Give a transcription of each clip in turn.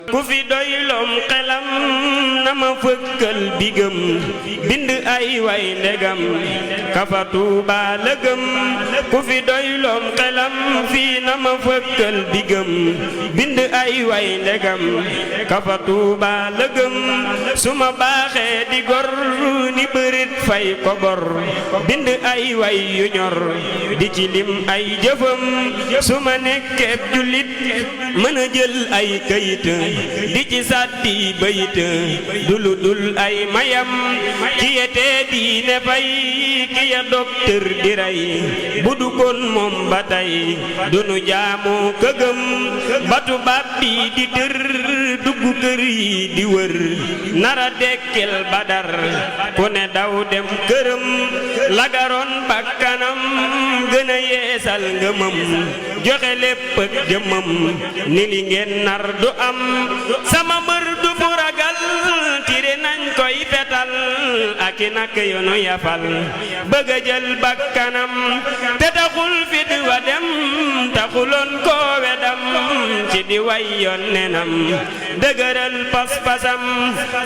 ku fi doylom xelam na ma fëkkal bigëm bind ay way ndegam kafa Tuuba lëgëm ku fi doylom xelam fii na ma fëkkal bigëm bind ay way ndegam kafa Tuuba lëgëm su ma baaxee di gor ni bërit fay ko bor bind ay way yu ñor di ci lim ay jëfam su ma nekkee jullit mën a jël ay kayit di ci sàddi bayit dulu dul ay mayam kiyete diine fay kiya docteur di rey bu du kon moom ba tey dunu jaamu këgëm batu babbi di dër dugg kër yi di wër nara dekkel badar ku ne daw dem këram lagaroon bakkanam gën a yeesal ngëmam joxe lépp ak jëmam ni li ngeen nar du am sama mbër du fu ragal tire nañ koy fetal ak i nak yoonu yafal bëgg a jël bakkanam te taxul fit wa dem taxuloon koo wedam ci di way yoon nenam dëgëral pas-pasam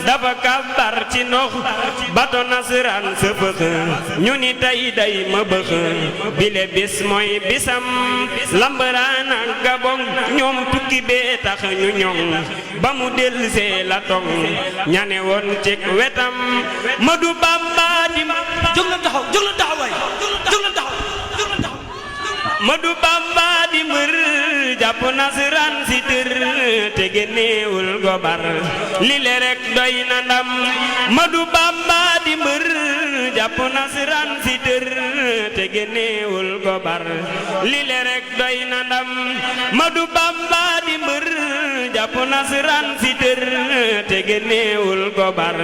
dafa kàbbar ci ndox bato nasaraan sëfëx ñu ni tey day ma bëx bile bis mooy bisam lambaraan ak gabon ñoom tukki bee tax ñu ñoŋ ba mu delsee la tong ñane woon ci wetam Madu Bamba di jóg leen taxaw waay jóg leen taxaw Madu Bamba di mbër jàpp nasaraan si tër te génneewul gobar li le rek doy na ndam Madu Bamba di mbër jàpp nasaraan si tër te génneewul gobar li le rek doy na ndam Madu Bamba di mbër jàpp nasaraan si tër te génneewul gobar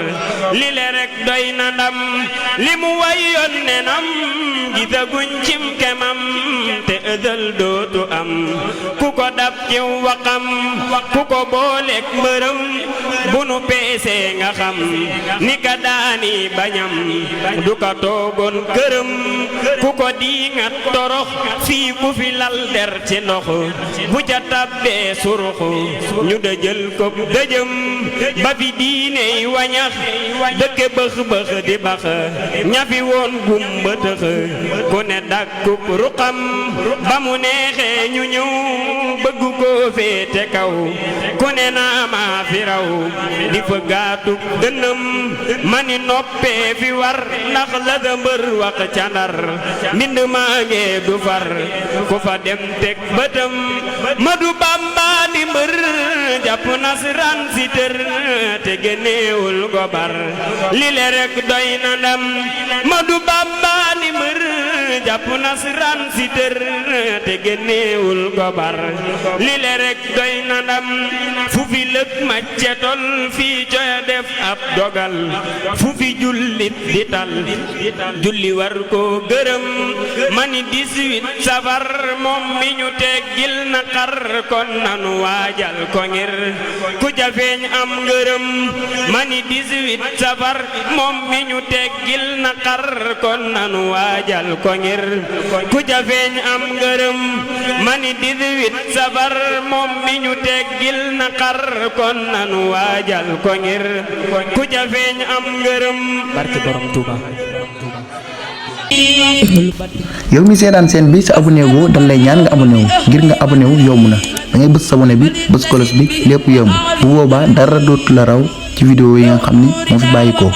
li le rek doy na ndam li mu wayoon nenam gisaguñ cim kemam te ëdël dootu am ku ko dab ci waxam ku ko booleek mbërëm bu nu peesee nga xam ni ka daani bañam du ka toogoon këram ku ko diingat torox fii ku fi lal der ci ndox bu ca tabbee surux ñu dëjël ko dëjëm ba fi diiney wañax dëkke bëx bëx di bax ñafi woon gumba tëx ku ne dàkkub ruqam ba mu neexee ñu ñëw bëgg koo féete kaw ku ne naa maa fi raw di fa gaatub dënnam mani noppee fi war ndax la da mbër wax ca Ndar mbind maa ngee du far ku fa dem teg bëtam Madu Bamba di mbër jàpp nasaraan si tër te génneewul gobar li le rek doy na ndam Madu Bamba di mbër jàpp nasaraan si tër te génneewul gobar li le rek doy na ndam fu fi lëg macce tol fii coya def ab dogal fu fi jullit di tal julli war ko gërëm mani 18 safar moom mi ñu teggil na xar kon nanu waajal ko ngir ku ca feeñ am ngërëm mani 18 safar moom mi ñu teggil na xar kon nanu waajal ko ngir ku ca feeñ am ngërëm mani 18 safar moom mi ñu teggil na xar kon nanu waajal ko ngir ku ca feeñ am ngërëm barke borom Touba. yow mi seetaan seen bi sa abonné woo dañ lay ñaan nga abonné wu ngir nga abonné wu yomb na da ngay bës abonné bi bës kolos bi lépp yomb bu boobaa dara dootu la raw ci vidéo yi nga xam ni moo fi bàyyi ko